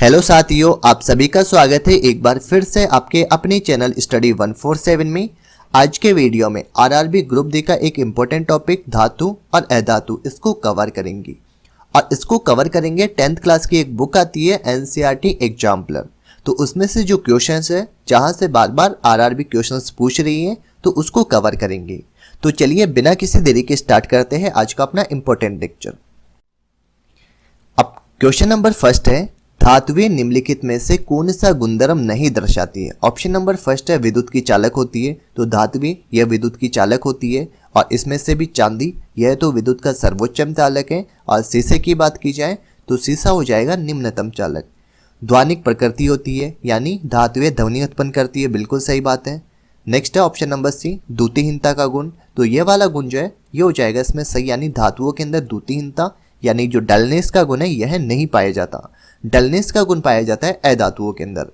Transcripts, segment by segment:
Hello साथियों, आप सभी का स्वागत है एक बार फिर से आपके अपने चैनल स्टडी 147 में। आज के वीडियो में आरआरबी ग्रुप डी का एक इम्पोर्टेंट टॉपिक धातु और अधातु इसको कवर करेंगे। और इसको कवर करेंगे 10th क्लास की एक बुक आती है एनसीईआरटी एग्जाम्पलर। तो उसमें से जो क्वेश्चंस है जहां से बार बार आरआरबी क्वेश्चंस पूछ रही है तो उसको कवर करेंगे। तो चलिए बिना किसी देरी के स्टार्ट करते हैं आज का अपना इम्पोर्टेंट लेक्चर। अब क्वेश्चन नंबर फर्स्ट है, धातुएं निम्नलिखित में से कौन सा गुणधर्म नहीं दर्शाती है। ऑप्शन नंबर फर्स्ट है विद्युत की चालक होती है, तो धातुएं यह विद्युत की चालक होती है। और इसमें से भी चांदी यह तो विद्युत का सर्वोच्चम चालक है। और शीशे की बात की जाए तो शीशा हो जाएगा निम्नतम चालक। ध्वनिक प्रकृति होती है, यानी धातुएं ध्वनि उत्पन्न करती है, बिल्कुल सही बात है। नेक्स्ट है ऑप्शन नंबर सी, द्युतिहीनता का गुण। तो ये वाला गुण जो है ये हो जाएगा इसमें सही, यानी धातुओं के अंदर द्युतिहीनता यानी जो डलनेस का गुण है यह नहीं पाया जाता। डलनेस का गुण पाया जाता है अधातुओं के अंदर।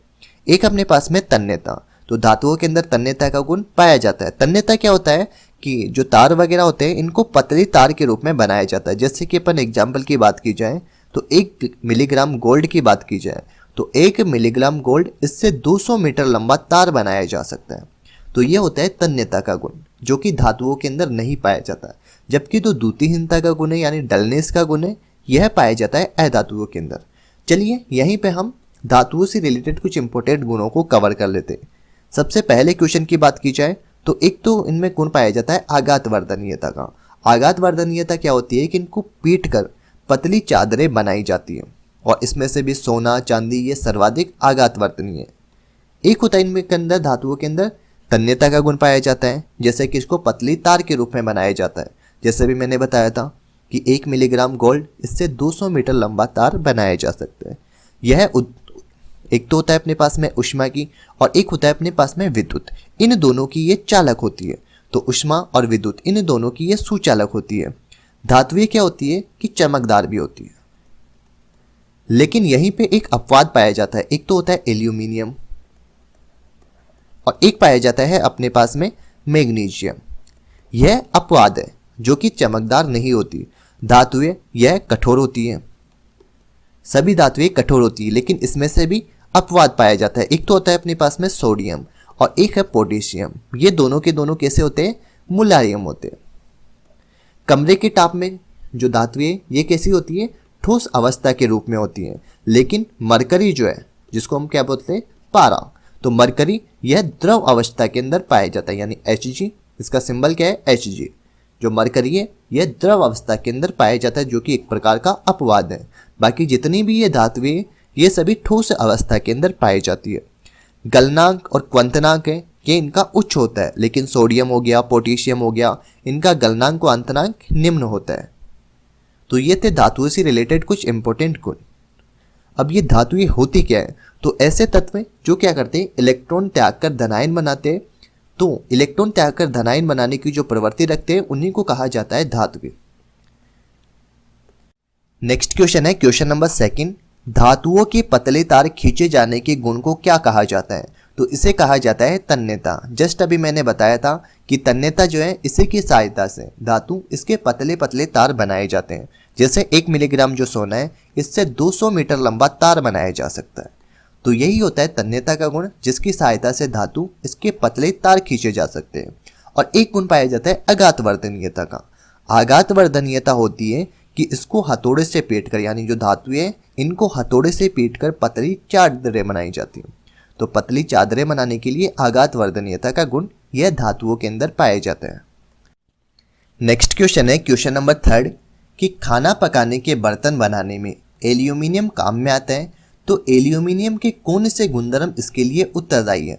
एक अपने पास में तन्यता, तो धातुओं के अंदर तन्यता का गुण पाया जाता है। तन्यता क्या होता है कि जो तार वगैरह होते हैं इनको पतली तार के रूप में बनाया जाता है। जैसे कि अपन एग्जाम्पल की बात की जाए तो 1 मिलीग्राम गोल्ड की बात की जाए तो 1 मिलीग्राम गोल्ड इससे 200 मीटर लंबा तार बनाया जा सकता है। तो ये होता है तन्यता का गुण, जो कि धातुओं के अंदर नहीं पाया जाता। जबकि तो द्युतिहीनता का गुण है यानी डलनेस का गुण है, यह पाया जाता है अधातुओं के अंदर। चलिए यहीं पे हम धातुओं से रिलेटेड कुछ इंपॉर्टेंट गुणों को कवर कर लेते हैं। सबसे पहले क्वेश्चन की बात की जाए तो एक तो इनमें गुण पाया जाता है आघात वर्धनीयता का। आघात वर्धनीयता क्या होती है कि इनको पीट कर पतली चादरें बनाई जाती हैं। और इसमें से भी सोना चांदी ये सर्वाधिक आघात वर्धनीय है। एक होता है इनमें के अंदर धातुओं के अंदर तन्यता का गुण पाया जाता है, जैसे कि इसको पतली तार के रूप में बनाया जाता है। जैसे भी मैंने बताया था कि 1 मिलीग्राम गोल्ड इससे 200 मीटर लंबा तार बनाया जा सकता है। यह एक तो होता है अपने पास में ऊष्मा की और एक होता है अपने पास में विद्युत। इन दोनों की ये चालक होती है। तो ऊष्मा और विद्युत इन दोनों की ये सुचालक होती है। धातुएं क्या होती है कि चमकदार भी होती है। लेकिन यहीं पे एक अपवाद पाया जाता है। एक तो होता है एल्यूमिनियम और एक पाया जाता है अपने पास में मैग्नीशियम। यह अपवाद है जो कि चमकदार नहीं होती। धातुएं यह कठोर होती हैं। सभी धातुएं कठोर होती है, लेकिन इसमें से भी अपवाद पाया जाता है। एक तो होता है अपने पास में सोडियम और एक है पोटेशियम। ये दोनों के दोनों कैसे होते हैं? मुलायम होते हैं। कमरे के ताप में जो धातुएं ये कैसी होती है? ठोस अवस्था के रूप में होती है। लेकिन मरकरी जो है जिसको हम क्या बोलते हैं? पारा। तो मरकरी यह द्रव अवस्था के अंदर पाया जाता है, यानी Hg। इसका सिंबल क्या है? Hg। जो मरकरी है यह द्रव अवस्था के अंदर पाया जाता है, जो कि एक प्रकार का अपवाद है। बाकी जितनी भी ये धातुएं ये सभी ठोस अवस्था के अंदर पाई जाती है। गलनांक और क्वंतनांक है ये इनका उच्च होता है, लेकिन सोडियम हो गया पोटेशियम हो गया इनका गलनांक व अंतनांक निम्न होता है। तो ये थे धातुओं से रिलेटेड कुछ इंपॉर्टेंट गुण। अब ये धातुएं होती क्या है? तो ऐसे तत्व जो क्या करते हैं? इलेक्ट्रॉन त्याग कर धनायन बनाते हैं। तो इलेक्ट्रॉन त्याग कर धनायन बनाने की जो प्रवृत्ति रखते हैं उन्हीं को कहा जाता है धातुएं। नेक्स्ट क्वेश्चन है क्वेश्चन नंबर 2, धातुओं के पतले तार खींचे जाने के गुण को क्या कहा जाता है? तो इसे कहा जाता है तन्यता। जस्ट अभी मैंने बताया था कि तन्यता जो है इसी की सहायता से धातु इसके पतले पतले तार बनाए जाते हैं। जैसे 1 मिलीग्राम जो सोना है इससे 200 मीटर लंबा तार बनाया जा सकता है। तो यही होता है तन्यता का गुण, जिसकी सहायता से धातु इसके पतले तार खींचे जा सकते हैं। और एक गुण पाया जाता है आघात वर्धनीयता का। आघात वर्धनीयता होती है कि इसको हथौड़े से पीट कर, यानी जो धातुएं हैं इनको हथौड़े से पीट कर पतली चादरें बनाई जाती हैं। तो पतली चादरें बनाने के लिए आघात वर्धनीयता का गुण यह धातुओं के अंदर पाया जाता है। नेक्स्ट क्वेश्चन है क्वेश्चन नंबर 3 कि खाना पकाने के बर्तन बनाने में एल्यूमिनियम काम में आता है। तो एल्यूमिनियम के कौन से गुणधर्म इसके लिए उत्तरदायी है?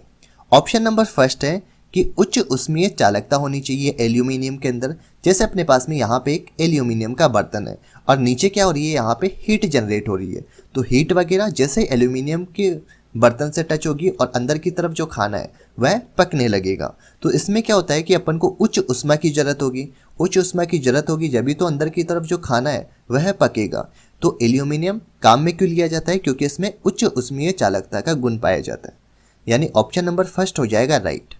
ऑप्शन नंबर फर्स्ट है कि उच्च ऊष्मीय चालकता होनी चाहिए एल्यूमिनियम के अंदर। जैसे अपने पास में यहाँ पे एक एल्यूमिनियम का बर्तन है और नीचे क्या हो रही है? यहाँ पे हीट जनरेट हो रही है। तो हीट वगैरह जैसे एल्यूमिनियम के बर्तन से टच होगी और अंदर की तरफ जो खाना है वह पकने लगेगा। तो इसमें क्या होता है कि अपन को उच्च ऊष्मा की जरूरत होगी। उच्च ऊष्मा की जरूरत होगी जब भी तो अंदर की तरफ जो खाना है वह पकेगा। तो एल्यूमिनियम काम में क्यों लिया जाता है? क्योंकि इसमें उच्च ऊष्मीय चालकता का गुण पाया जाता है। यानी ऑप्शन नंबर फर्स्ट हो जाएगा राइट।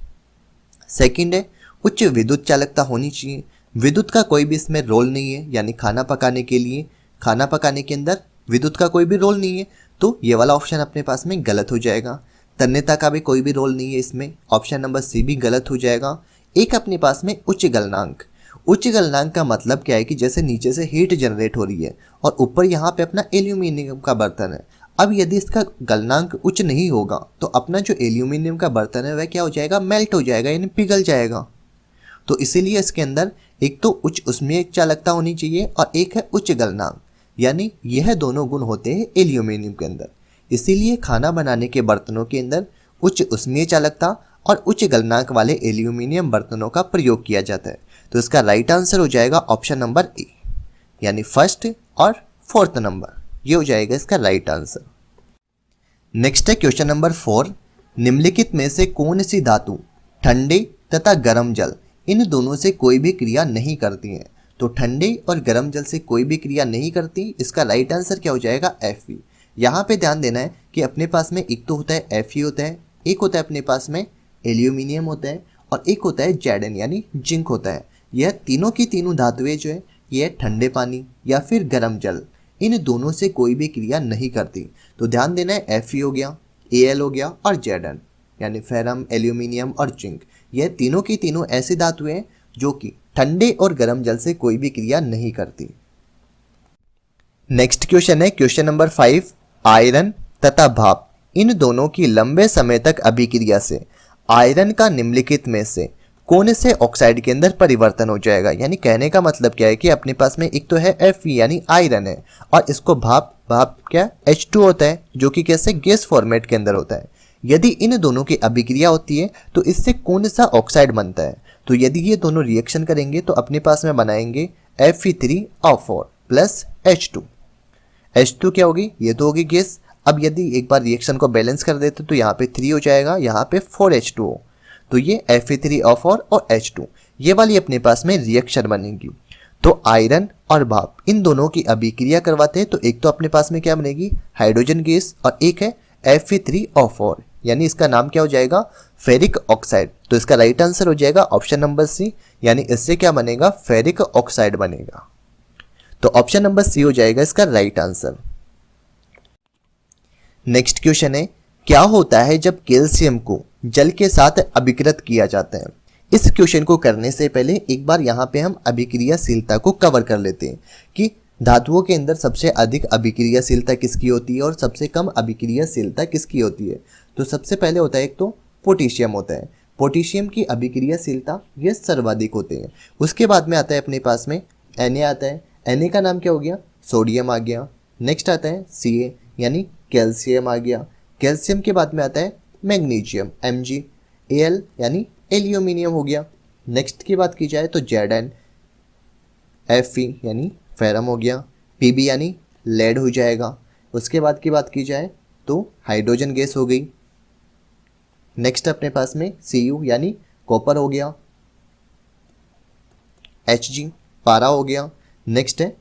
सेकंड है उच्च विद्युत चालकता होनी चाहिए। विद्युत का कोई भी इसमें रोल नहीं है, यानी खाना पकाने के लिए खाना पकाने के अंदर विद्युत का कोई भी रोल नहीं है। तो ये वाला ऑप्शन अपने पास में गलत हो जाएगा। तन्यता का भी कोई भी रोल नहीं है इसमें, ऑप्शन नंबर सी भी गलत हो जाएगा। एक अपने पास में उच्च गलनांक। उच्च गलनांक का मतलब क्या है कि जैसे नीचे से हीट जनरेट हो रही है और ऊपर यहाँ पे अपना एल्यूमिनियम का बर्तन है। अब यदि इसका गलनांक उच्च नहीं होगा तो अपना जो एल्यूमिनियम का बर्तन है वह क्या हो जाएगा, मेल्ट हो जाएगा, यानी पिघल जाएगा। तो इसीलिए इसके अंदर एक तो उच्च उष्मीय चालकता होनी चाहिए और एक है उच्च गलनांक, यानी यह दोनों गुण होते हैं एल्यूमिनियम के अंदर। इसीलिए खाना बनाने के बर्तनों के अंदर उच्च उष्मीय चालकता और उच्च गलनांक वाले एल्यूमिनियम बर्तनों का प्रयोग किया जाता है। तो इसका राइट आंसर हो जाएगा ऑप्शन नंबर ए, यानी फर्स्ट और फोर्थ नंबर, ये हो जाएगा इसका राइट आंसर। नेक्स्ट है क्वेश्चन नंबर 4। निम्नलिखित में से कौन सी धातु ठंडे तथा गर्म जल इन दोनों से कोई भी क्रिया नहीं करती है? तो ठंडे और गर्म जल से कोई भी क्रिया नहीं करती, इसका राइट आंसर क्या हो जाएगा, Fe। यहाँ पे ध्यान देना है कि अपने पास में एक तो होता है Fe होता है, एक होता है अपने पास में एल्यूमिनियम होता है और एक होता है Zn यानी जिंक होता है। यह तीनों की तीनों धातुएं जो है यह ठंडे पानी या फिर गर्म जल इन दोनों से कोई भी क्रिया नहीं करती। तो ध्यान देना है Fe हो गया, Al हो गया और Zn यानी फेरम, एल्यूमिनियम और जिंक, यह तीनों की तीनों ऐसी धातुएं हैं जो कि ठंडे और गर्म जल से कोई भी क्रिया नहीं करती। नेक्स्ट क्वेश्चन है क्वेश्चन नंबर 5। आयरन तथा भाप इन दोनों की लंबे समय तक अभिक्रिया से आयरन का निम्नलिखित में से कौन से ऑक्साइड के अंदर परिवर्तन हो जाएगा? यानी कहने का मतलब क्या है कि अपने पास में एक तो है Fe यानी आयरन है और इसको भाप क्या H2 होता है जो कि कैसे गैस फॉर्मेट के अंदर होता है। यदि इन दोनों की अभिक्रिया होती है तो इससे कौन सा ऑक्साइड बनता है? तो यदि ये दोनों रिएक्शन करेंगे तो अपने पास में बनाएंगे Fe3O4 प्लस H2। H2 क्या होगी, ये तो होगी गैस। अब यदि एक बार रिएक्शन को बैलेंस कर देते तो यहाँ पे 3 हो जाएगा, यहाँ पे 4H2O, तो ये Fe3O4 और H2 ये वाली अपने पास में रिएक्शन बनेगी। तो आयरन और भाप इन दोनों की अभिक्रिया करवाते हैं तो एक तो अपने पास में क्या बनेगी, हाइड्रोजन गैस, और एक है Fe3O4 यानी इसका नाम क्या हो जाएगा, फेरिक ऑक्साइड। तो इसका राइट आंसर हो जाएगा ऑप्शन नंबर सी, यानी इससे क्या बनेगा, फेरिक ऑक्साइड बनेगा। तो ऑप्शन नंबर सी हो जाएगा इसका राइट आंसर। नेक्स्ट क्वेश्चन है, क्या होता है जब कैल्शियम को जल के साथ अभिकृत किया जाता है? इस क्वेश्चन को करने से पहले एक बार यहाँ पे हम अभिक्रियाशीलता को कवर कर लेते हैं कि धातुओं के अंदर सबसे अधिक अभिक्रियाशीलता किसकी होती है और सबसे कम अभिक्रियाशीलता किसकी होती है। तो सबसे पहले होता है एक तो पोटेशियम होता है, पोटेशियम की अभिक्रियाशीलता ये सर्वाधिक होते हैं। उसके बाद में आता है अपने पास में Na आता है, Na का नाम क्या हो गया, सोडियम आ गया। नेक्स्ट आता है Ca यानी कैल्शियम आ गया। कैल्शियम के बाद में आता है मैग्नीशियम Mg, Al यानी एल्यूमिनियम हो गया। नेक्स्ट की बात की जाए तो Zn, Fe यानी फेरम हो गया, Pb यानी लेड हो जाएगा। उसके बाद की बात की जाए तो हाइड्रोजन गैस हो गई। नेक्स्ट अपने पास में Cu यानी कॉपर हो गया, Hg पारा हो गया। नेक्स्ट है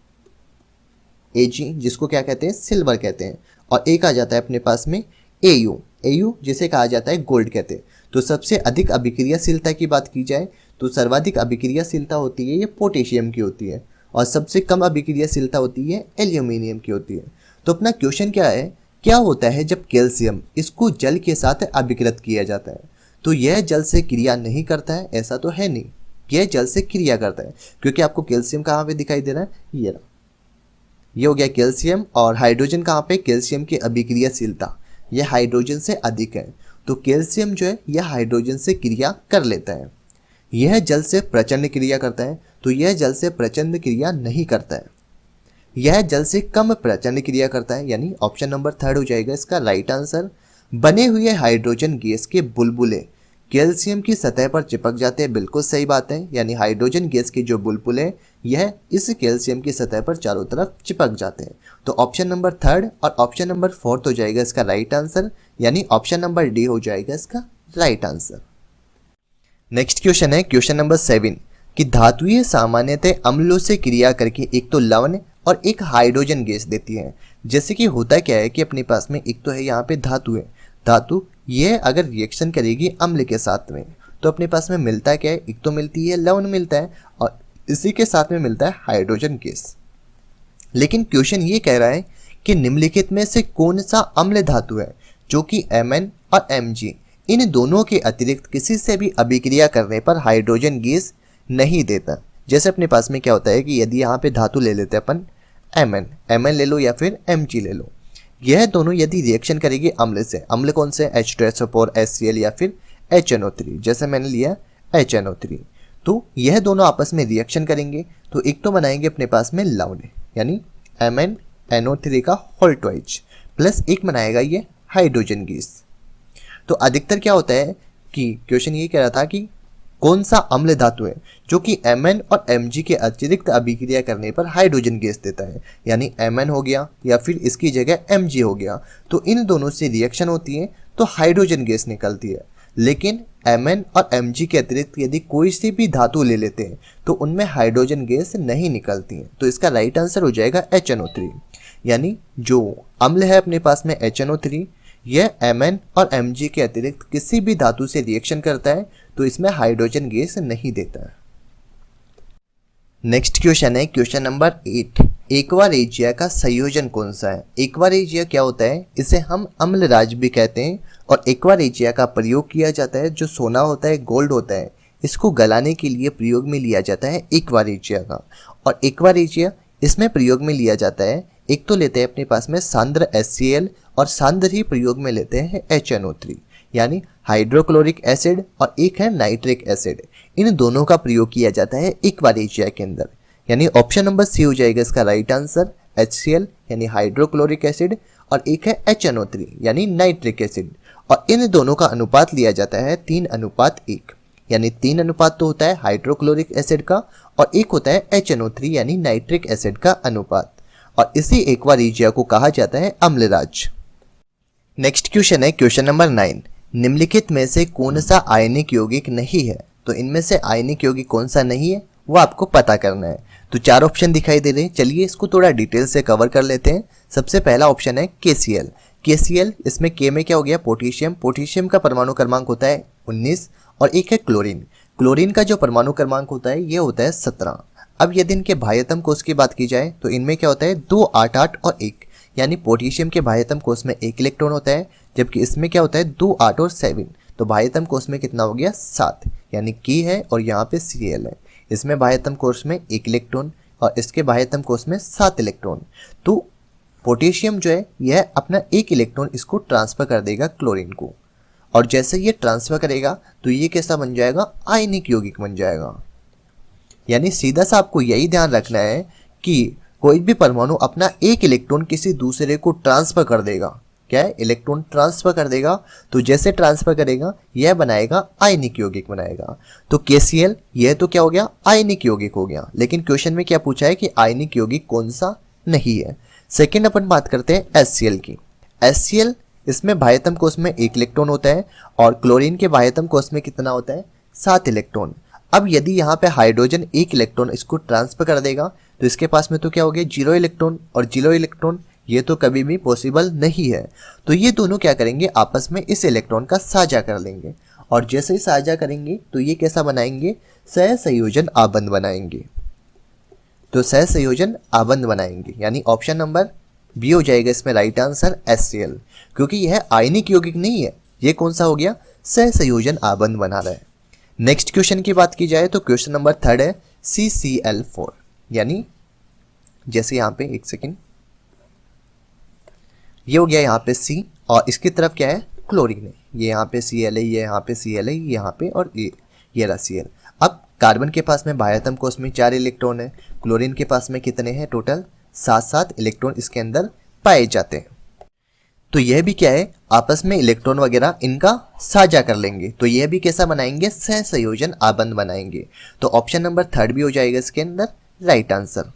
Ag जिसको क्या कहते हैं, सिल्वर कहते हैं। और एक आ जाता है अपने पास में Au जिसे कहा जाता है गोल्ड कहते हैं। तो सबसे अधिक अभिक्रियाशीलता की बात की जाए तो सर्वाधिक अभिक्रियाशीलता होती है ये पोटेशियम की होती है और सबसे कम अभिक्रियाशीलता होती है एल्यूमिनियम की होती है। तो अपना क्वेश्चन क्या है, क्या होता है जब कैल्शियम इसको जल के साथ अभिकृत किया जाता है? तो यह जल से क्रिया नहीं करता है, ऐसा तो है नहीं, यह जल से क्रिया करता है। क्योंकि आपको कैल्शियम कहाँ पे दिखाई दे रहा है, ये हो गया कैल्शियम, और हाइड्रोजन कहाँ पे, कैल्शियम की अभिक्रियाशीलता यह हाइड्रोजन से अधिक है। तो कैल्शियम जो है यह हाइड्रोजन से क्रिया कर लेता है। यह जल से प्रचंड क्रिया करता है, तो यह जल से प्रचंड क्रिया नहीं करता है, यह जल से कम प्रचंड क्रिया करता है, यानी ऑप्शन नंबर 3 हो जाएगा इसका राइट आंसर। बने हुए हाइड्रोजन गैस के बुलबुले कैल्शियम की सतह पर चिपक जाते हैं, बिल्कुल सही बात है, यानी हाइड्रोजन गैस के जो बुलबुले यह इस कैल्शियम की सतह पर चारों तरफ चिपक जाते हैं। तो ऑप्शन नंबर 3 और ऑप्शन नंबर 4 हो जाएगा इसका राइट आंसर, यानी ऑप्शन नंबर डी हो जाएगा इसका राइट आंसर। नेक्स्ट क्वेश्चन है क्वेश्चन नंबर 7 कि धातुएं सामान्यतः अम्लों से क्रिया करके एक तो लवण और एक हाइड्रोजन गैस देती है। जैसे कि होता क्या है कि अपने पास में एक तो है यहाँ पे धातु है, धातु ये अगर रिएक्शन करेगी अम्ल के साथ में तो अपने पास में मिलता है क्या है, एक तो मिलती है लवण मिलता है और इसी के साथ में मिलता है हाइड्रोजन गैस। लेकिन क्वेश्चन ये कह रहा है कि निम्नलिखित में से कौन सा अम्ल धातु है जो कि Mn और Mg इन दोनों के अतिरिक्त किसी से भी अभिक्रिया करने पर हाइड्रोजन गैस नहीं देता। जैसे अपने पास में क्या होता है कि यदि यहाँ पे धातु ले लेते हैं अपन Mn ले लो या फिर Mg ले लो, यह दोनों यदि रिएक्शन करेगी अम्ल से, अम्ल कौन से H2SO4 HCl या फिर HNO3, जैसे मैंने लिया HNO3, तो यह दोनों आपस में रिएक्शन करेंगे तो एक तो बनाएंगे अपने पास में लवण यानी MnNO3 का होल ट्वाइस प्लस एक बनाएगा ये हाइड्रोजन गैस। तो अधिकतर क्या होता है कि क्वेश्चन ये कह रहा था कि कौन सा अम्ल धातु है जो कि Mn और Mg के अतिरिक्त अभिक्रिया करने पर हाइड्रोजन गैस देता है, यानी Mn हो गया या फिर इसकी जगह Mg हो गया, तो इन दोनों से रिएक्शन होती है तो हाइड्रोजन गैस निकलती है। लेकिन Mn और Mg के अतिरिक्त यदि कोई सी भी धातु ले लेते हैं तो उनमें हाइड्रोजन गैस नहीं निकलती है। तो इसका राइट आंसर हो जाएगा HNO3, यानी जो अम्ल है अपने पास में HNO3, यह Mn और Mg के अतिरिक्त किसी भी धातु से रिएक्शन करता है तो इसमें हाइड्रोजन गैस नहीं देता है। नेक्स्ट क्वेश्चन है क्वेश्चन नंबर 8, एक्वा रेजिया का संयोजन कौन सा है। एक्वा रेजिया क्या होता है, इसे हम अम्लराज भी कहते हैं और एक्वा रेजिया का प्रयोग किया जाता है, जो सोना होता है, गोल्ड होता है, इसको गलाने के लिए प्रयोग में लिया जाता है एक्वा रेजिया का। और एक्वा रेजिया इसमें प्रयोग में लिया जाता है, एक तो लेते हैं अपने पास में सांद्र HCl और सांद्र ही प्रयोग में लेते हैं HNO3 यानी हाइड्रोक्लोरिक एसिड, और एक है नाइट्रिक एसिड, इन दोनों का प्रयोग किया जाता है एक्वा रेजिया के अंदर, यानी ऑप्शन नंबर सी हो जाएगा इसका राइट आंसर HCl यानी हाइड्रोक्लोरिक एसिड और एक है HNO3 यानी नाइट्रिक एसिड, और इन दोनों का अनुपात लिया जाता है 3:1, यानी 3 अनुपात तो होता है हाइड्रोक्लोरिक एसिड का और एक होता है HNO3 यानी नाइट्रिक एसिड का अनुपात, और इसी एक्वा रेजिया को कहा जाता है अम्लराज। नेक्स्ट क्वेश्चन है क्वेश्चन नंबर 9, निम्नलिखित में से कौन सा आयनिक यौगिक नहीं है। तो इनमें से आयनिक यौगिक कौन सा नहीं है वो आपको पता करना है। तो 4 ऑप्शन दिखाई दे रहे हैं, चलिए इसको थोड़ा डिटेल से कवर कर लेते हैं। सबसे पहला ऑप्शन है KCl, इसमें के में क्या हो गया पोटेशियम, पोटेशियम का परमाणु क्रमांक होता है 19, और एक है क्लोरीन का जो परमाणु क्रमांक होता है ये होता है 17। अब यदि इनके बाह्यतम कोष की बात की जाए तो इनमें क्या होता है 2 8 8 और 1, यानी पोटेशियम के बाह्यतम कोष में 1 इलेक्ट्रॉन होता है, जबकि इसमें क्या होता है 2 8 और 7, तो बाह्यतम कोष में कितना हो गया 7, यानी की है और यहाँ पे Cl है। इसमें बाह्यतम कोष में 1 इलेक्ट्रॉन और इसके बाह्यतम कोष में 7 इलेक्ट्रॉन, तो पोटेशियम जो है यह अपना 1 इलेक्ट्रॉन इसको ट्रांसफर कर देगा क्लोरीन को, और जैसे ये ट्रांसफर करेगा तो ये कैसा बन जाएगा आयनिक यौगिक बन जाएगा। यानी सीधा सा आपको यही ध्यान रखना है कि कोई भी परमाणु अपना 1 इलेक्ट्रॉन किसी दूसरे को ट्रांसफर कर देगा, क्या है इलेक्ट्रॉन ट्रांसफर कर देगा, तो जैसे ट्रांसफर करेगा यह बनाएगा आयनिक यौगिक बनाएगा। तो KCl यह तो क्या हो गया आयनिक यौगिक हो गया, लेकिन क्वेश्चन में क्या पूछा है कि आयनिक यौगिक कौन सा नहीं है। सेकंड अपन बात करते हैं HCl की। HCl इसमें बाह्यतम कोष में 1 इलेक्ट्रॉन होता है और क्लोरीन के बाह्यतम कोष में कितना होता है 7 इलेक्ट्रॉन। अब यदि यहाँ पे हाइड्रोजन 1 इलेक्ट्रॉन इसको ट्रांसफर कर देगा तो इसके पास में तो क्या हो गया 0 इलेक्ट्रॉन, और 0 इलेक्ट्रॉन ये तो कभी भी पॉसिबल नहीं है, तो ये दोनों क्या करेंगे आपस में इस इलेक्ट्रॉन का साझा कर लेंगे, और जैसे ही साझा करेंगे तो ये कैसा बनाएंगे सहसंयोजन आबंध बनाएंगे। तो सहसंयोजन आबंध बनाएंगे, यानी ऑप्शन नंबर बी हो जाएगा इसमें राइट आंसर HCl, क्योंकि यह आयनिक यौगिक नहीं है, ये कौन सा हो गया सहसंयोजन आबंध बना रहा है। नेक्स्ट क्वेश्चन की बात की जाए तो क्वेश्चन नंबर 3 है CCl4, यानी जैसे यहाँ पे एक सेकेंड ये हो गया यहाँ पे C और इसकी तरफ क्या है क्लोरीन है, ये यहाँ पे Cl है, ये यहाँ पे Cl है, ये यहाँ पे और ये रहा Cl। अब कार्बन के पास में बाह्यतम कोष में 4 इलेक्ट्रॉन है, क्लोरीन के पास में कितने हैं टोटल 7 इलेक्ट्रॉन इसके अंदर पाए जाते हैं। तो यह भी क्या है आपस में इलेक्ट्रॉन वगैरह इनका साझा कर लेंगे, तो यह भी कैसा बनाएंगे सहसंयोजन आबंध बनाएंगे। तो ऑप्शन नंबर 3 भी हो जाएगा इसके अंदर राइट आंसर।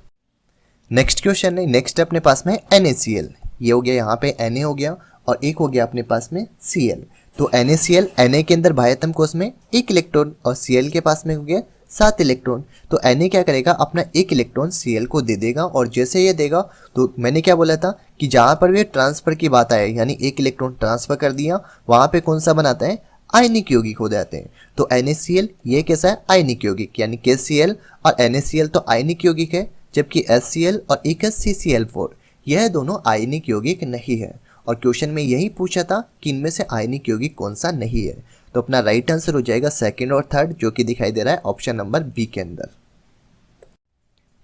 नेक्स्ट क्वेश्चन है, नेक्स्ट अपने पास में NaCl, ये हो गया यहाँ पे Na हो गया और एक हो गया अपने पास में Cl। तो NaCl Na के अंदर बाह्यतम कोष में 1 इलेक्ट्रॉन और Cl के पास में हो गया 7 इलेक्ट्रॉन, तो Na क्या करेगा अपना 1 इलेक्ट्रॉन Cl को दे देगा, और जैसे ये देगा तो मैंने क्या बोला था कि जहाँ पर भी ट्रांसफर की बात आए यानी 1 इलेक्ट्रॉन ट्रांसफर कर दिया वहाँ पे कौन सा बनाता है आयनिक यौगिक हो जाते हैं। तो NaCl ये कैसा है आयनिक यौगिक, यानी KCl और NaCl तो आयनिक यौगिक है, जबकि HCl और एक है CCl4 यह दोनों आयनिक यौगिक नहीं है। और क्वेश्चन में यही पूछा था कि इनमें से आयनिक यौगिक कौन सा नहीं है। तो अपना राइट आंसर हो जाएगा सेकंड और थर्ड, जो कि दिखाई दे रहा है ऑप्शन नंबर बी के अंदर।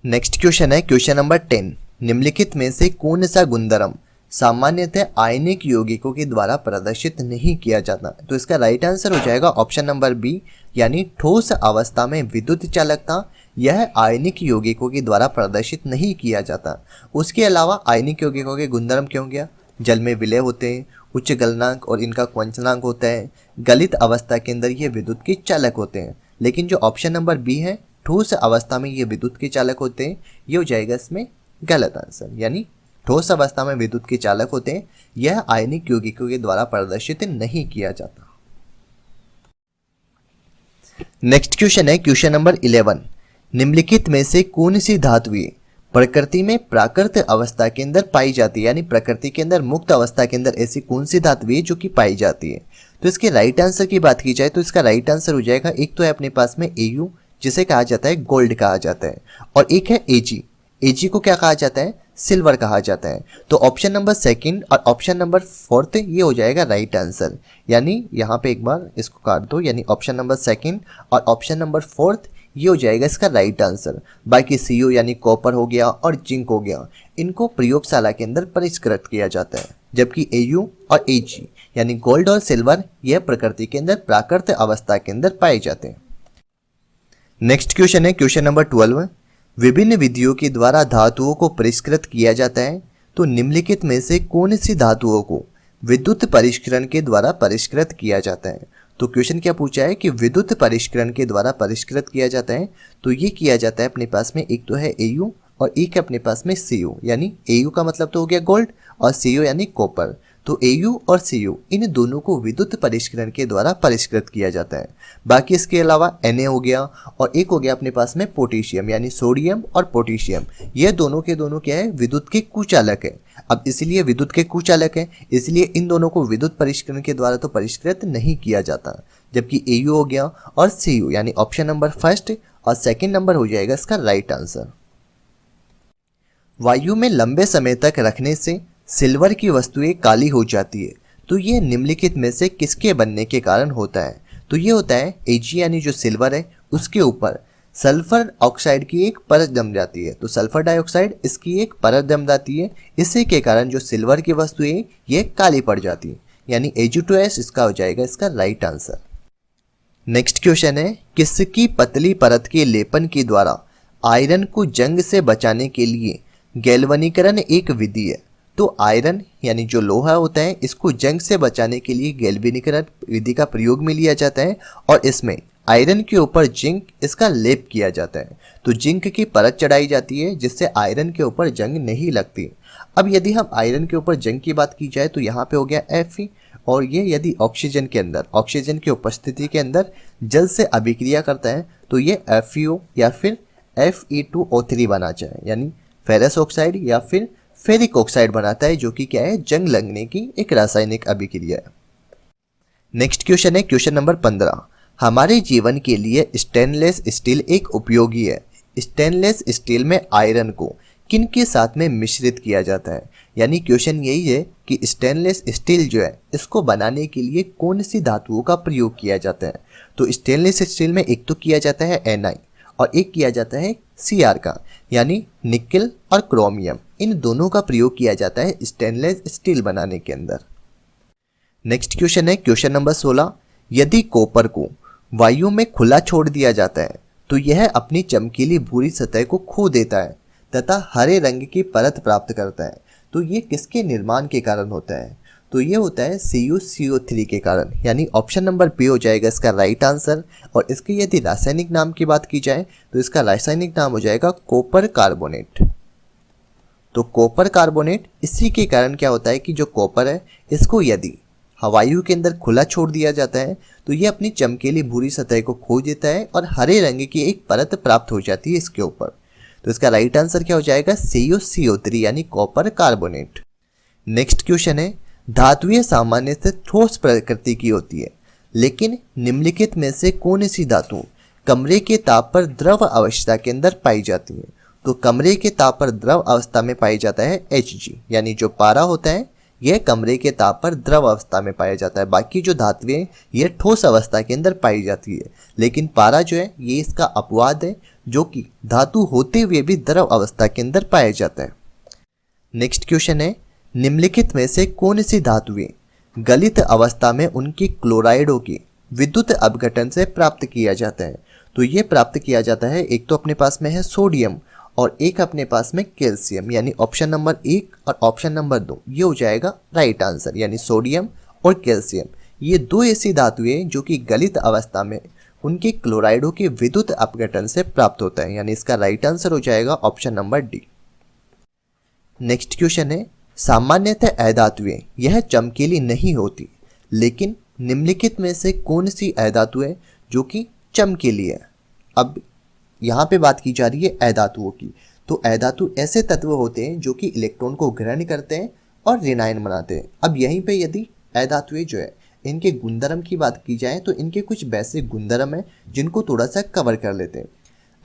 नेक्स्ट क्वेश्चन है क्वेश्चन नंबर 10। निम्नलिखित में से कौन सा गुणधर्म सामान्यतः आयनिक यौगिकों के द्वारा प्रदर्शित नहीं किया जाता। तो इसका राइट आंसर हो जाएगा ऑप्शन नंबर बी, यानी ठोस अवस्था में विद्युत चालकता यह आयनिक यौगिकों के द्वारा प्रदर्शित नहीं किया जाता। उसके अलावा आयनिक यौगिकों के गुणधर्म क्या हो गया, जल में विलय होते हैं, उच्च गलनांक और इनका क्वंचनांक होता है, गलित अवस्था के अंदर ये विद्युत के चालक होते हैं। लेकिन जो ऑप्शन नंबर बी है ठोस अवस्था में ये विद्युत के चालक होते हैं, ये हो जाएगा इसमें गलत आंसर, यानी ठोस अवस्था में विद्युत के चालक होते हैं, यह आयनिक यौगिकों के द्वारा प्रदर्शित नहीं किया जाता। नेक्स्ट क्वेश्चन है क्वेश्चन नंबर 11। निम्नलिखित में से कौन सी धातुएं प्रकृति में प्राकृत अवस्था के अंदर पाई जाती है, यानी प्रकृति के अंदर मुक्त अवस्था के अंदर ऐसी कौन सी धातुएं जो कि पाई जाती है। तो इसके राइट आंसर की बात की जाए तो इसका राइट आंसर हो जाएगा, एक तो है अपने पास में Au जिसे कहा जाता है गोल्ड कहा जाता है, और एक है Ag को क्या कहा जाता है, सिल्वर कहा जाता है। तो ऑप्शन नंबर सेकंड और ऑप्शन नंबर फोर्थ ये हो जाएगा राइट आंसर, यानी यहाँ पे एक बार इसको काट दो, यानी ऑप्शन नंबर सेकंड और ऑप्शन नंबर फोर्थ ये हो जाएगा इसका राइट आंसर। बाकी Cu यानी कॉपर हो गया और जिंक हो गया, इनको प्रयोगशाला के अंदर परिष्कृत किया जाता है, जबकि Au और Ag यानी गोल्ड और सिल्वर यह प्रकृति के अंदर प्राकृत अवस्था के अंदर पाए जाते हैं। नेक्स्ट क्वेश्चन है क्वेश्चन नंबर 12। विभिन्न विधियों के द्वारा धातुओं को परिष्कृत किया जाता है, तो निम्नलिखित में से कौन सी धातुओं को विद्युत परिष्करण के द्वारा परिष्कृत किया जाता है। तो क्वेश्चन क्या पूछा है कि विद्युत परिष्करण के द्वारा परिष्कृत किया जाता है, तो ये किया जाता है अपने पास में एक तो है Au और एक है अपने पास में Cu, यानी Au का मतलब तो हो गया गोल्ड और Cu यानी कॉपर। तो Au और Cu इन दोनों को विद्युत परिष्करण के द्वारा परिष्कृत किया जाता है। बाकी इसके अलावा Na हो गया और एक हो गया अपने पास में पोटेशियम, यानी सोडियम और पोटेशियम, ये दोनों के दोनों क्या है, विद्युत के कुचालक है। अब इसलिए विद्युत के कुचालक है, इसलिए इन दोनों को विद्युत परिष्करण के द्वारा तो परिष्कृत नहीं किया जाता। जबकि Au हो गया और Cu, यानी ऑप्शन नंबर फर्स्ट और सेकेंड नंबर हो जाएगा इसका राइट आंसर। वायु में लंबे समय तक रखने से सिल्वर की वस्तुएं काली हो जाती है, तो ये निम्नलिखित में से किसके बनने के कारण होता है। तो ये होता है Ag यानी जो सिल्वर है उसके ऊपर सल्फर ऑक्साइड की एक परत जम जाती है, तो सल्फर डाइऑक्साइड इसकी एक परत जम जाती है, इसी के कारण जो सिल्वर की वस्तुएं ये काली पड़ जाती है, यानी Ag2S इसका हो जाएगा इसका राइट आंसर। नेक्स्ट क्वेश्चन है किसकी पतली परत के लेपन के द्वारा आयरन को जंग से बचाने के लिए गैल्वनीकरण एक विधि है। तो आयरन यानी जो लोहा होता है इसको जंग से बचाने के लिए गैल्वनीकरण विधि का प्रयोग में लिया जाता है, और इसमें आयरन के ऊपर जिंक इसका लेप किया जाता है। तो जिंक की परत चढ़ाई जाती है जिससे आयरन के ऊपर जंग नहीं लगती। अब यदि हम आयरन के ऊपर जंग की बात की जाए तो यहाँ पे हो गया Fe, और ये यदि ऑक्सीजन के अंदर ऑक्सीजन की उपस्थिति के अंदर जल से अभिक्रिया करता है तो ये FeO या फिर Fe2O3 बना जाए, यानी फेरस ऑक्साइड या फिर फेरिक ऑक्साइड बनाता है, जो कि क्या है, जंग लगने की एक रासायनिक अभिक्रिया है। नेक्स्ट क्वेश्चन है क्वेश्चन नंबर 15। हमारे जीवन के लिए स्टेनलेस स्टील एक उपयोगी है। स्टेनलेस स्टील में आयरन को किन के साथ में मिश्रित किया जाता है, यानी क्वेश्चन यही है कि स्टेनलेस स्टील जो है इसको बनाने के लिए कौन सी धातुओं का प्रयोग किया जाता है। तो स्टेनलेस स्टील में एक तो किया जाता है Na और एक किया जाता है Cr का, यानी निकेल और क्रोमियम, इन दोनों का प्रयोग किया जाता है स्टेनलेस स्टील बनाने के अंदर। नेक्स्ट क्वेश्चन है क्वेश्चन नंबर 16। यदि कॉपर को वायु में खुला छोड़ दिया जाता है तो यह अपनी चमकीली भूरी सतह को खो देता है तथा हरे रंग की परत प्राप्त करता है। तो ये किसके निर्माण के कारण होता है। तो ये होता है CuCO3 के कारण, यानी ऑप्शन नंबर बी हो जाएगा इसका राइट आंसर। और इसके यदि रासायनिक नाम की बात की जाए तो इसका रासायनिक नाम हो जाएगा कॉपर कार्बोनेट। तो कॉपर कार्बोनेट, इसी के कारण क्या होता है कि जो कॉपर है इसको यदि वायु के अंदर खुला छोड़ दिया जाता है तो ये अपनी चमकीली भूरी सतह को खो देता है और हरे रंग की एक परत प्राप्त हो जाती है इसके ऊपर। तो इसका राइट आंसर क्या हो जाएगा, CuCO3 यानी कॉपर कार्बोनेट। नेक्स्ट क्वेश्चन है धातुएं सामान्य से ठोस प्रकृति की होती है, लेकिन निम्नलिखित में से कौन सी धातु कमरे के ताप पर द्रव अवस्था के अंदर पाई जाती है। तो कमरे के ताप पर द्रव अवस्था में पाया जाता है Hg, यानी जो पारा होता है यह कमरे के ताप पर द्रव अवस्था में पाया जाता है। बाकी जो धातुएं ये ठोस अवस्था के अंदर पाई जाती है, लेकिन पारा जो है ये इसका अपवाद है जो कि धातु होते हुए भी द्रव अवस्था के अंदर पाया जाता है। नेक्स्ट क्वेश्चन है, निम्नलिखित में से कौन सी धातुएं गलित अवस्था में उनकी क्लोराइडों की विद्युत अपघटन से प्राप्त किया जाता है? तो ये प्राप्त किया जाता है, एक तो अपने पास में है सोडियम और एक अपने पास में कैल्शियम, यानी ऑप्शन नंबर 1 और ऑप्शन नंबर 2 ये हो जाएगा राइट आंसर, यानी सोडियम और कैल्शियम। ये दो ऐसी धातुएं जो कि गलित अवस्था में उनके क्लोराइडों के विद्युत अपघटन से प्राप्त होता है, यानी इसका राइट आंसर हो जाएगा option number D. Next question है, सामान्यतः अधातुएं यह चमकीली नहीं होती, लेकिन निम्नलिखित में से कौन सी अधातु है जो कि चमकीली है? अब यहाँ पे बात की जा रही है अधातुओं की। तो अधातु ऐसे तत्व होते हैं जो कि इलेक्ट्रॉन को ग्रहण करते हैं और ऋणायन बनाते हैं। अब यहीं पे यदि अधातुएं जो है इनके गुणधर्म की बात की जाए तो इनके कुछ बेसिक गुणधर्म है जिनको थोड़ा सा कवर कर लेते हैं।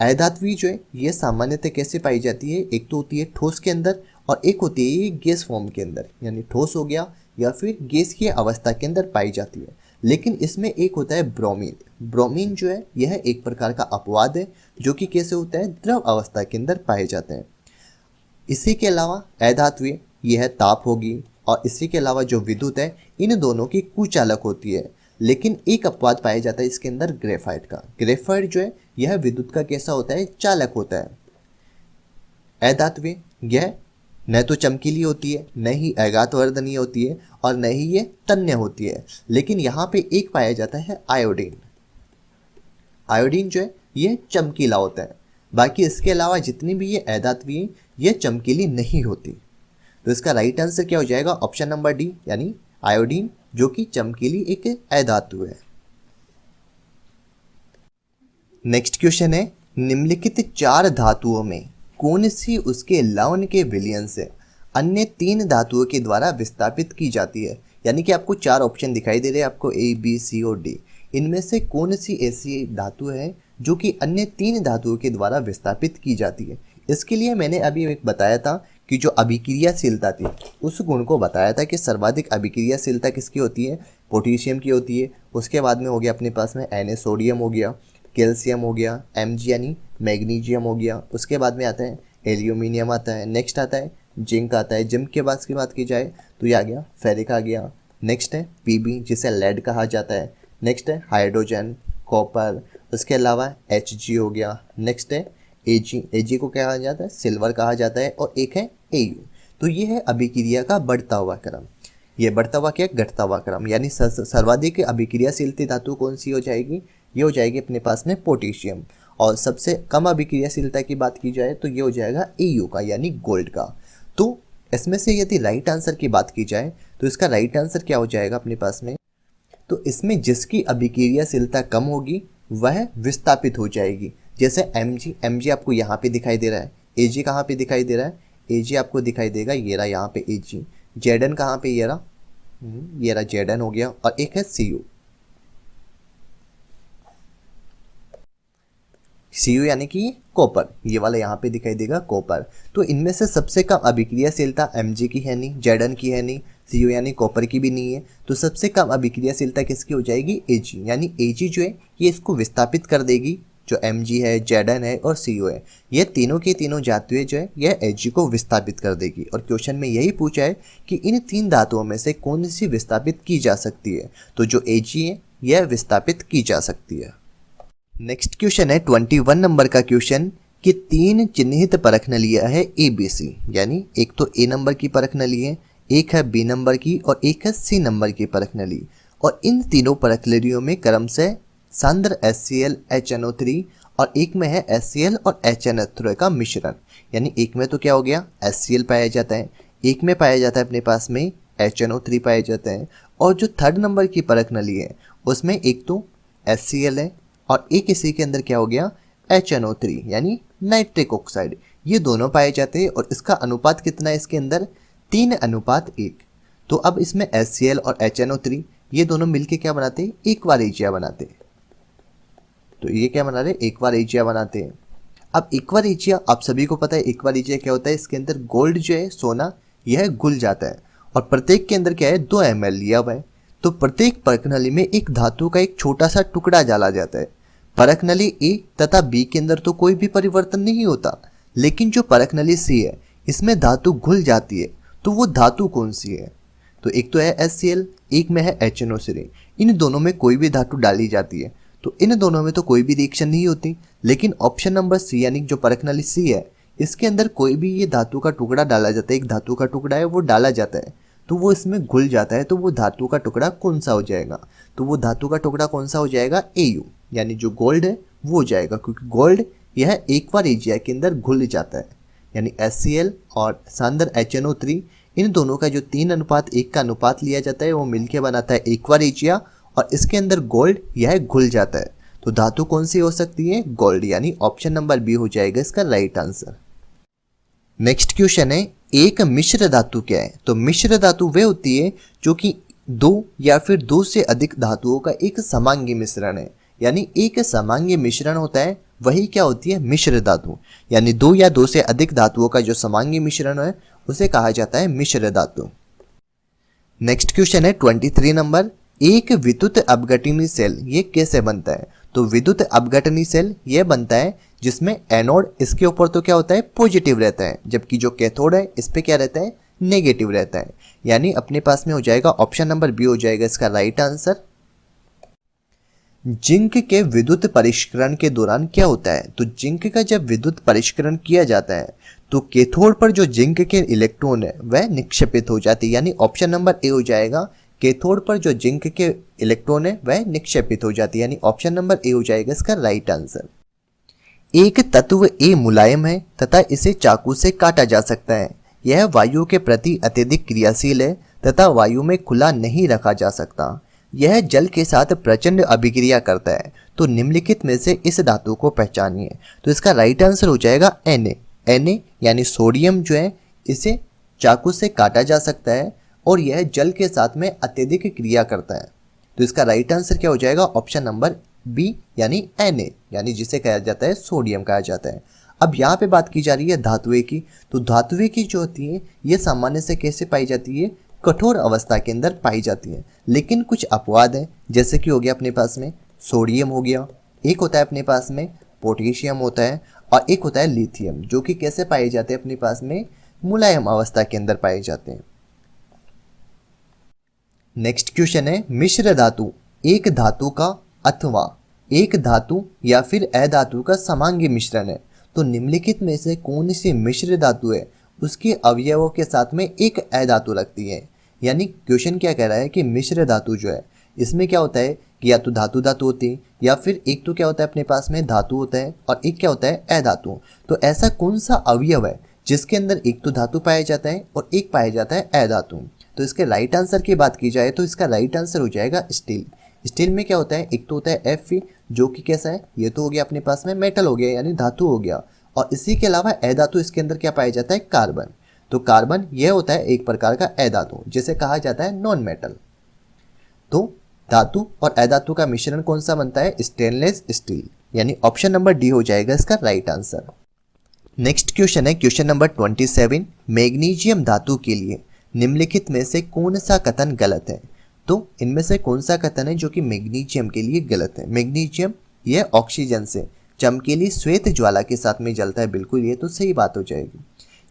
अधातुएं जो है ये सामान्यतः कैसे पाई जाती है? एक तो होती है ठोस के अंदर और एक होती है ये गैस फॉर्म के अंदर, यानी ठोस हो गया या फिर गैस की अवस्था के अंदर पाई जाती है। लेकिन इसमें एक होता है ब्रोमीन। ब्रोमीन जो है यह एक प्रकार का अपवाद है जो कि कैसे होता है? द्रव अवस्था के अंदर पाए जाते हैं। इसी के अलावा अधातुएं यह ताप होगी और इसी के अलावा जो विद्युत है इन दोनों की कुचालक होती है। लेकिन एक अपवाद पाया जाता है इसके अंदर ग्रेफाइट का। ग्रेफाइट जो है यह विद्युत का कैसा होता है? चालक होता है। अधातुएं यह न तो चमकीली होती है, न ही आघातवर्धनीय होती है और न ही ये तन्य होती है। लेकिन यहाँ पे एक पाया जाता है आयोडीन। आयोडीन जो है ये चमकीला होता है। बाकी इसके अलावा जितनी भी ये अधातुएं ये चमकीली नहीं होती। तो इसका राइट आंसर क्या हो जाएगा? ऑप्शन नंबर डी, यानी आयोडीन जो कि चमकीली एक अधातु है। नेक्स्ट क्वेश्चन है, निम्नलिखित 4 धातुओं में कौन सी उसके लवण के विलयन से अन्य 3 धातुओं के द्वारा विस्थापित की जाती है? यानी कि आपको 4 ऑप्शन दिखाई दे रहे हैं आपको, ए, बी, सी और डी। इनमें से कौन सी ऐसी धातु है जो कि अन्य 3 धातुओं के द्वारा विस्थापित की जाती है? इसके लिए मैंने अभी एक बताया था कि जो अभिक्रियाशीलता थी उस गुण को बताया था कि सर्वाधिक अभिक्रियाशीलता किसकी होती है? पोटेशियम की होती है। उसके बाद में हो गया अपने पास में Na सोडियम हो गया, कैल्शियम हो गया, Mg यानी मैग्नीशियम हो गया। उसके बाद में आता है एल्यूमिनियम आता है। नेक्स्ट आता है जिंक आता है। जिंक के बाद की बात की जाए तो ये आ गया फेरिक आ गया। नेक्स्ट है Pb जिसे लेड कहा जाता है। नेक्स्ट है हाइड्रोजन, कॉपर। उसके अलावा Hg हो गया। नेक्स्ट है Ag को क्या कहा जाता है? सिल्वर कहा जाता है। और एक है Au। तो ये है अभिक्रिया का बढ़ता हुआ क्रम। ये बढ़ता हुआ क्या? घटता हुआ क्रम। यानी सर्वाधिक अभिक्रियाशील धातु कौन सी हो जाएगी? ये हो जाएगी अपने पास में पोटेशियम। और सबसे कम अभिक्रियाशीलता की बात की जाए तो ये हो जाएगा Au का, यानी गोल्ड का। तो इसमें से यदि राइट आंसर की बात की जाए तो इसका राइट आंसर क्या हो जाएगा अपने पास में? तो इसमें जिसकी अभिक्रियाशीलता कम होगी वह विस्थापित हो जाएगी। जैसे Mg आपको यहाँ पे दिखाई दे रहा है। Ag कहाँ पे दिखाई दे रहा है? Ag आपको दिखाई देगा ये रहा यहाँ पे Ag। Zn कहाँ पे? ये रहा Zn हो गया। और एक है Cu यानी कि कॉपर, ये वाला यहाँ पे दिखाई देगा कॉपर। तो इनमें से सबसे कम अभिक्रियाशीलता Mg की है नहीं, Zn की है नहीं, Cu यानी कॉपर की भी नहीं है। तो सबसे कम अभिक्रियाशीलता किसकी हो जाएगी? Ag। यानी Ag जो है ये इसको विस्थापित कर देगी। जो Mg है, Zn है और Cu है, ये तीनों के तीनों धातुएं जो है यह Ag को विस्थापित कर देगी। और क्वेश्चन में यही पूछा है कि इन 3 धातुओं में से कौन सी विस्थापित की जा सकती है? तो जो Ag है यह विस्थापित की जा सकती है। नेक्स्ट क्वेश्चन है 21 नंबर का क्वेश्चन कि 3 चिन्हित परख नलियां है ABC, यानी एक तो A नंबर की परख नली है, एक है B नंबर की और एक है C नंबर की परख नली। और इन तीनों परख नलियों में क्रम से सांद्र HCl HNO3 और एक में है HCl और HNO3 का मिश्रण। यानी एक में तो क्या हो गया? HCl पाया जाता है, एक में पाया जाता है अपने पास में HNO3 पाए जाते हैं। और जो 3rd नंबर की परख नली है उसमें एक तो HCl है और एक इसी के अंदर क्या हो गया? HNO3 यानी नाइट्रिक ऑक्साइड। ये दोनों पाए जाते हैं और इसका अनुपात कितना है इसके अंदर? 3:1। तो अब इसमें HCl और HNO3 ये दोनों मिलके क्या बनाते हैं? एक बार एजिया बनाते हैं। तो ये क्या बना रहे? एक बार एजिया बनाते हैं। अब एक्वारेजिया, आप सभी को पता है एक्वारेजिया क्या होता है, इसके अंदर गोल्ड जो है, सोना, यह घुल जाता है और प्रत्येक के अंदर क्या है 2 ml लिया हुआ है। तो प्रत्येक परख नली में एक धातु का एक छोटा सा टुकड़ा डाला जाता है। परख नली ए तथा बी के अंदर तो कोई भी परिवर्तन नहीं होता, लेकिन जो परख नली सी है इसमें धातु घुल जाती है। तो वो धातु कौन सी है? तो एक तो है HCl, एक में है HNO3। इन दोनों में कोई भी धातु डाली जाती है तो इन दोनों में तो कोई भी रिएक्शन नहीं होती, लेकिन ऑप्शन नंबर सी यानी जो परख नली सी है इसके अंदर कोई भी ये धातु का टुकड़ा डाला जाता है, एक धातु का टुकड़ा है वो डाला जाता है तो वो इसमें घुल जाता है। तो वो धातु का टुकड़ा कौन सा हो जाएगा? तो वो धातु का टुकड़ा कौन सा हो जाएगा? Au यानी जो गोल्ड है वो हो जाएगा, क्योंकि गोल्ड यह एक्वारेजिया के अंदर घुल जाता है। यानी HCl और सांदर HNO3 इन दोनों का जो 3:1 का अनुपात लिया जाता है वो मिलके बनाता है एक्वारेजिया और इसके अंदर गोल्ड यह घुल जाता है। तो धातु कौन सी हो सकती है? गोल्ड, यानी ऑप्शन नंबर बी हो जाएगा इसका राइट आंसर। नेक्स्ट क्वेश्चन है, एक मिश्र धातु क्या है? तो मिश्र धातु वह होती है जो कि 2 या फिर 2 से अधिक धातुओं का एक समांगी मिश्रण है। यानी एक समांगी मिश्रण होता है वही क्या होती है? मिश्र धातु। यानी 2 या 2 से अधिक धातुओं का जो समांगी मिश्रण है उसे कहा जाता है मिश्र धातु। नेक्स्ट क्वेश्चन है 23 नंबर, एक विद्युत अपघटनी सेल ये कैसे बनता है? तो विद्युत अपघटनी सेल ये बनता है जिसमें एनोड इसके ऊपर तो क्या होता है? पॉजिटिव रहता है, जबकि जो कैथोड है इस पे क्या रहता है? नेगेटिव रहता है। यानी अपने पास में हो जाएगा ऑप्शन नंबर बी हो जाएगा इसका राइट आंसर। जिंक के विद्युत परिष्करण के दौरान क्या होता है? तो जिंक का जब विद्युत परिष्करण किया जाता है तो कैथोड पर जो जिंक के इलेक्ट्रॉन है वह निक्षेपित हो जाती है। यानी ऑप्शन नंबर ए हो जाएगा, कैथोड पर जो जिंक के इलेक्ट्रॉन है वह निक्षेपित हो जाती है। यानी ऑप्शन नंबर ए हो जाएगा इसका राइट आंसर। एक तत्व ए मुलायम है तथा इसे चाकू से काटा जा सकता है। यह वायु के प्रति अत्यधिक क्रियाशील है तथा वायु में खुला नहीं रखा जा सकता। यह जल के साथ प्रचंड अभिक्रिया करता है। तो निम्नलिखित में से इस धातु को पहचानिए। तो इसका राइट आंसर हो जाएगा Na यानी सोडियम जो है इसे चाकू से काटा जा सकता है और यह जल के साथ में अत्यधिक क्रिया करता है। तो इसका राइट आंसर क्या हो जाएगा? ऑप्शन नंबर बी यानी Na, यानी जिसे कहा जाता है सोडियम कहा जाता है। अब यहाँ पे बात की जा रही है धातुएं की। तो धातुएं की जो होती है ये सामान्य से कैसे पाई जाती है? कठोर अवस्था के अंदर पाई जाती है, लेकिन कुछ अपवाद है। जैसे कि हो गया अपने पास में सोडियम हो गया, एक होता है अपने पास में पोटेशियम होता है और एक होता है लिथियम, जो कि कैसे पाए जाते हैं? अपने पास में मुलायम अवस्था के अंदर पाए जाते हैं। नेक्स्ट क्वेश्चन है, मिश्र धातु एक धातु का अथवा एक धातु या फिर अधातु का समांगी मिश्रण है। तो निम्नलिखित में से कौन सी मिश्र धातु है उसके अवयवों के साथ में एक अधातु लगती है? यानी क्वेश्चन क्या कह रहा है कि मिश्र धातु जो है इसमें क्या होता है कि या तो धातु धातु होती है या फिर एक तो क्या होता है अपने पास में धातु होता है और एक क्या होता है अधातु। तो ऐसा कौन सा अवयव है जिसके अंदर एक तो धातु पाया जाता है और एक पाया जाता है अधातु? तो इसके राइट आंसर की बात की जाए तो इसका राइट आंसर हो जाएगा स्टील। स्टील में क्या होता है? एक तो होता है Fe जो कि कैसा है? ये तो हो गया अपने पास में मेटल हो गया यानी धातु हो गया, और इसी के अलावा अधातु इसके अंदर क्या पाया जाता है? कार्बन। तो कार्बन यह होता है एक प्रकार का अधातु जिसे कहा जाता है नॉन मेटल। तो धातु और अधातु का मिश्रण कौन सा बनता है? स्टेनलेस स्टील, यानी ऑप्शन नंबर डी हो जाएगा इसका राइट आंसर। नेक्स्ट क्वेश्चन है क्वेश्चन नंबर 27, मैग्नीशियम धातु के लिए निम्नलिखित में से कौन सा कथन गलत है? तो इनमें से कौन सा कथन है जो कि मैग्नीशियम के लिए गलत है? मैग्नीशियम यह ऑक्सीजन से चमकीली श्वेत ज्वाला के साथ में जलता है, बिल्कुल ये तो सही बात हो जाएगी।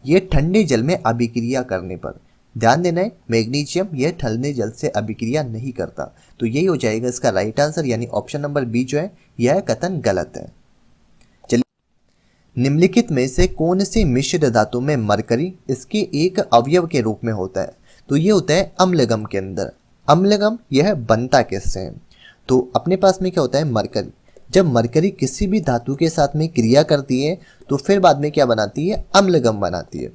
ये ठंडे जल में अभिक्रिया करने पर, ध्यान देना है मैग्नीशियम यह ठंडे जल से अभिक्रिया नहीं करता। तो यही हो जाएगा इसका राइट आंसर, यानी ऑप्शन नंबर बी जो है यह कथन गलत है। चलिए, निम्नलिखित में से कौन सी मिश्र धातु में मरकरी इसके एक अवयव के रूप में होता है? तो ये होता है अम्लगम के अंदर। अम्लगम यह बनता किससे है? तो अपने पास में क्या होता है? मरकरी। जब मरकरी किसी भी धातु के साथ में क्रिया करती है तो फिर बाद में क्या बनाती है? अम्लगम बनाती है।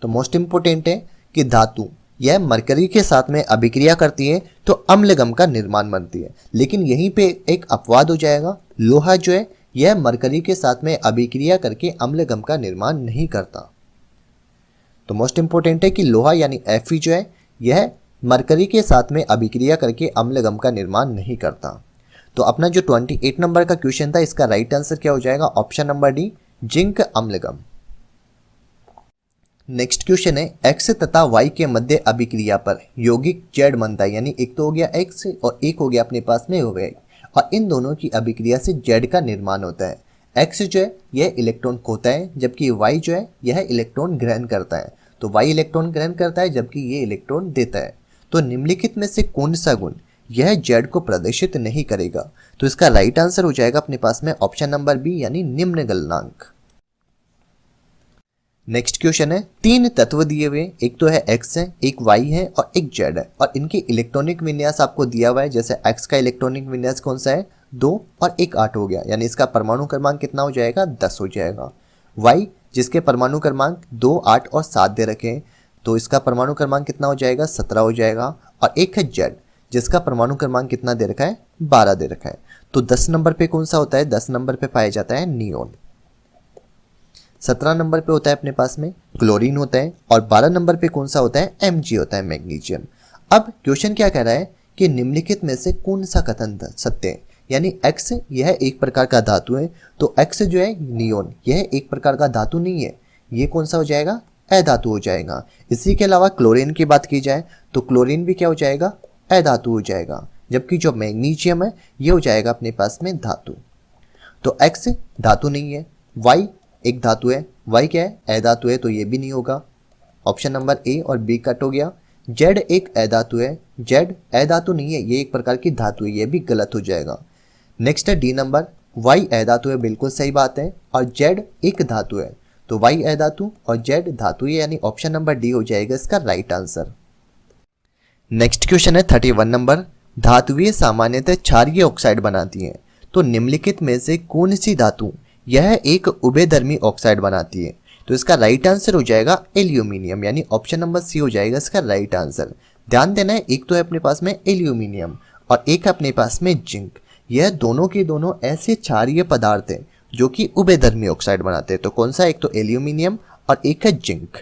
तो मोस्ट इंपोर्टेंट है कि धातु यह मरकरी के साथ में अभिक्रिया करती है तो अम्लगम का निर्माण बनती है। लेकिन यहीं पे एक अपवाद हो जाएगा, लोहा जो है यह मरकरी के साथ में अभिक्रिया करके अम्लगम का निर्माण नहीं करता। तो मोस्ट इंपोर्टेंट है कि लोहा यानी Fe जो है यह मरकरी के साथ में अभिक्रिया करके अम्लगम का निर्माण नहीं करता। तो अपना जो 28 नंबर का क्वेश्चन था इसका राइट आंसर क्या हो जाएगा, option number D, zinc amalgam. Next question है, एक्स तथा वाई के मध्य अभिक्रिया पर यौगिक जेड बनता है, यानी एक तो हो गया एक्स और एक हो गया अपने पास में हो गया, और इन दोनों की अभिक्रिया से जेड का निर्माण होता है। एक्स जो है यह इलेक्ट्रॉन खोता है, जबकि वाई जो है यह इलेक्ट्रॉन ग्रहण करता है। तो वाई इलेक्ट्रॉन ग्रहण करता है जबकि ये इलेक्ट्रॉन देता है। तो निम्नलिखित में से कौन सा गुण यह जेड को प्रदर्शित नहीं करेगा, तो इसका राइट आंसर हो जाएगा अपने पास में ऑप्शन नंबर बी, यानी निम्न गलनांक। नेक्स्ट क्वेश्चन है, तीन तत्व दिए हुए, एक तो है एक्स है, एक वाई है और एक जेड है, और इनके इलेक्ट्रॉनिक विन्यास आपको दिया हुआ है। जैसे एक्स का इलेक्ट्रॉनिक विन्यास कौन सा है, 2 और 1 8 हो गया, यानी इसका परमाणु क्रमांक कितना हो जाएगा, 10 हो जाएगा। वाई जिसके परमाणु क्रमांक 2 8 और 7 दे रखे हैं, तो इसका परमाणु क्रमांक कितना हो जाएगा, 17 हो जाएगा। और एक है जेड जिसका परमाणु क्रमांक कितना दे रखा है, 12 दे रखा है। तो 10 नंबर पे कौन सा होता है, 10 नंबर पे पाया जाता है नियोन। 17 नंबर पे होता है अपने पास में क्लोरीन होता है, और 12 नंबर पे कौन सा होता है, Mg होता है, मैग्नीशियम। अब क्वेश्चन क्या कह रहा है कि निम्नलिखित में से कौन सा कथन सत्य है, यानी एक्स यह एक प्रकार का धातु है, तो एक्स जो है नियोन यह एक प्रकार का धातु नहीं है, ये कौन सा हो जाएगा, अधातु हो जाएगा। इसी के अलावा क्लोरीन की बात की जाए तो क्लोरीन भी क्या हो जाएगा, अधातु हो जाएगा, जबकि जो मैग्नीशियम है ये हो जाएगा अपने पास में धातु। तो एक्स धातु नहीं है, वाई एक धातु है, वाई क्या है, अधातु है, तो ये भी नहीं होगा, ऑप्शन नंबर ए और बी कट हो गया। जेड एक अधातु है, जेड अधातु नहीं है, ये एक प्रकार की धातु है, ये भी गलत हो जाएगा। नेक्स्ट है डी नंबर, वाई अधातु है, बिल्कुल सही बात है, और जेड एक धातु है, तो वाई अधातु और जेड धातु है, यानी ऑप्शन नंबर डी हो जाएगा इसका राइट आंसर। नेक्स्ट क्वेश्चन है 31 नंबर, धातुएं सामान्यतः क्षारीय ऑक्साइड बनाती हैं, तो निम्नलिखित में से कौन सी धातु यह एक उभयधर्मी ऑक्साइड बनाती है, तो इसका राइट आंसर हो जाएगा एल्यूमिनियम, यानी ऑप्शन नंबर सी हो जाएगा इसका राइट आंसर। ध्यान देना है, एक तो है अपने पास में एल्यूमिनियम और एक है अपने पास में जिंक, यह दोनों के दोनों ऐसे क्षारीय पदार्थ हैं जो कि उभयधर्मी ऑक्साइड बनाते हैं। तो कौन सा, एक तो एल्यूमिनियम और एक है जिंक।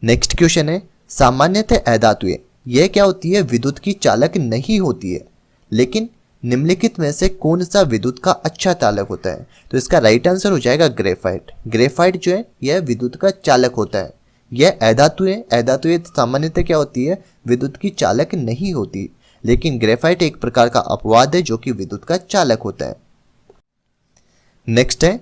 नेक्स्ट क्वेश्चन है, सामान्यतः अधातुएं यह क्या होती है, विद्युत की चालक नहीं होती है, लेकिन निम्नलिखित में से कौन सा विद्युत का अच्छा चालक होता है, तो इसका राइट आंसर हो जाएगा ग्रेफाइट। ग्रेफाइट जो है यह विद्युत का चालक होता है। यह अधातु है, अधातुएं सामान्यतः क्या होती है, विद्युत की चालक नहीं होती, लेकिन ग्रेफाइट एक प्रकार का अपवाद है जो कि विद्युत का चालक होता है। नेक्स्ट है,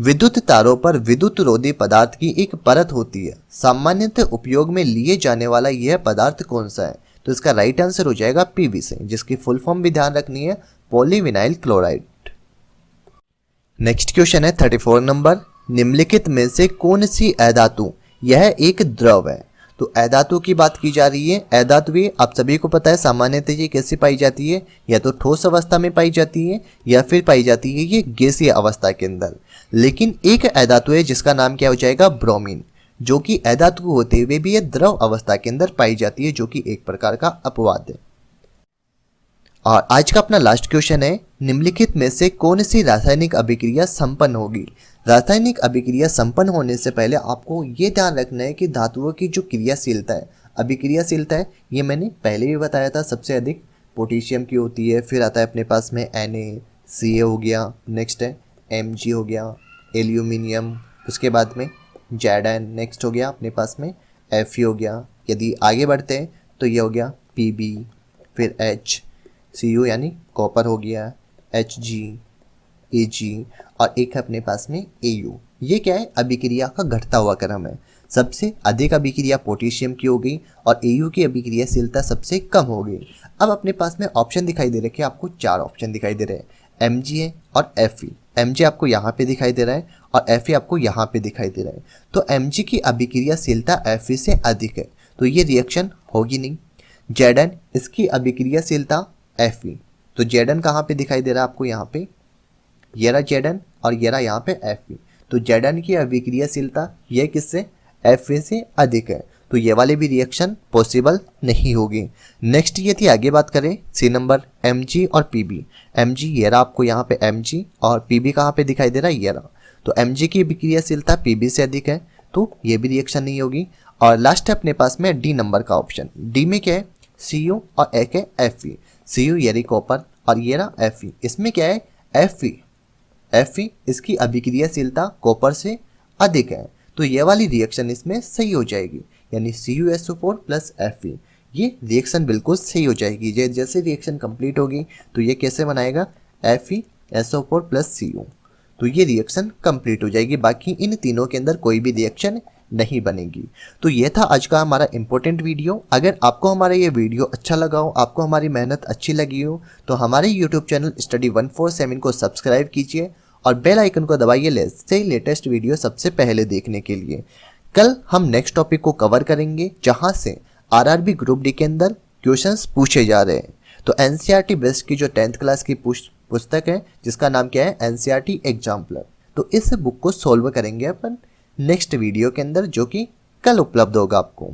विद्युत तारों पर विद्युत रोधी पदार्थ की एक परत होती है, सामान्यतः उपयोग में लिए जाने वाला यह पदार्थ कौन सा है, तो इसका राइट आंसर हो जाएगा पीवीसी, जिसकी फुल फॉर्म भी ध्यान रखनी है, पॉलीविनाइल क्लोराइड। नेक्स्ट क्वेश्चन है 34 नंबर, निम्नलिखित में से कौन सी अधातु यह एक द्रव है, तो अधातु की बात की जा रही है। अधातुएं आप सभी को पता है सामान्यतः ये कैसे पाई जाती है, या तो ठोस अवस्था में पाई जाती है या फिर पाई जाती है ये गैसीय अवस्था के अंदर। लेकिन एक अधातु है जिसका नाम क्या हो जाएगा, ब्रोमीन, जो कि अधातु होते हुए भी ये द्रव अवस्था के अंदर पाई जाती है, जो कि एक प्रकार का अपवाद है। और आज का अपना लास्ट क्वेश्चन है, निम्नलिखित में से कौन सी रासायनिक अभिक्रिया संपन्न होगी। रासायनिक अभिक्रिया संपन्न होने से पहले आपको ये ध्यान रखना है कि धातुओं की जो क्रियाशीलता है, अभिक्रियाशीलता है, ये मैंने पहले भी बताया था, सबसे अधिक पोटेशियम की होती है, फिर आता है अपने पास में Na, Ca हो गया, नेक्स्ट है Mg हो गया, एल्यूमिनियम, उसके बाद में Zn, नेक्स्ट हो गया अपने पास में Fe हो गया। यदि आगे बढ़ते हैं तो ये हो गया Pb, फिर HCu यानी कॉपर हो गया, Hg, Ag, और एक है अपने पास में Au। ये क्या है, अभिक्रिया का घटता हुआ क्रम है। सबसे अधिक अभिक्रिया पोटेशियम की हो गई और Au की अभिक्रियाशीलता सबसे कम हो गई। अब अपने पास में ऑप्शन दिखाई दे रहे हैं, आपको 4 ऑप्शन दिखाई दे रहे हैं, Mg है और Fe। Mg आपको यहाँ पे दिखाई दे रहा है और Fe आपको यहाँ पे दिखाई दे रहा है। तो Mg की अभिक्रियाशीलता Fe से अधिक है, तो ये रिएक्शन होगी नहीं। Zn, इसकी अभिक्रियाशीलता Fe, तो Zn कहाँ पे दिखाई दे रहा है आपको, यहाँ पे ये रहा Zn और ये रहा यहाँ पे Fe। तो Zn की अभिक्रियाशीलता ये किससे, Fe से अधिक है, तो ये वाले भी रिएक्शन पॉसिबल नहीं होगी। नेक्स्ट यदि आगे बात करें सी नंबर, Mg और Pb। Mg ये रहा आपको यहाँ पे Mg, और Pb कहाँ पे दिखाई दे रहा है, ये रहा। तो Mg की अभिक्रियाशीलता Pb से अधिक है, तो ये भी रिएक्शन नहीं होगी। और लास्ट है अपने पास में डी नंबर का ऑप्शन। डी में क्या है, Cu और एक है Fe। Cu यानी कॉपर और ये ना Fe। इसमें क्या है Fe इसकी अभिक्रियाशीलता कॉपर से अधिक है, तो ये वाली रिएक्शन इसमें सही हो जाएगी, यानी CuSO4 प्लस Fe। ये रिएक्शन बिल्कुल सही हो जाएगी। जैसे रिएक्शन कंप्लीट होगी तो ये कैसे बनाएगा FeSO4 प्लस Cu, तो ये रिएक्शन कंप्लीट हो जाएगी। बाकी इन तीनों के अंदर कोई भी रिएक्शन नहीं बनेगी। तो ये था आज का हमारा इंपॉर्टेंट वीडियो। अगर आपको हमारा ये वीडियो अच्छा लगा हो, आपको हमारी मेहनत अच्छी लगी हो, तो हमारे यूट्यूब चैनल स्टडी 147 को सब्सक्राइब कीजिए और बेल आइकन को दबाइए लेटेस्ट वीडियो सबसे पहले देखने के लिए। कल हम नेक्स्ट टॉपिक को कवर करेंगे जहां से आरआरबी ग्रुप डी के अंदर क्वेश्चंस पूछे जा रहे हैं। तो एनसीईआरटी बेस्ड की जो 10th क्लास की पुस्तक है जिसका नाम क्या है एनसीईआरटी एग्जाम्पलर, तो इस बुक को सॉल्व करेंगे अपन नेक्स्ट वीडियो के अंदर, जो कि कल उपलब्ध होगा आपको।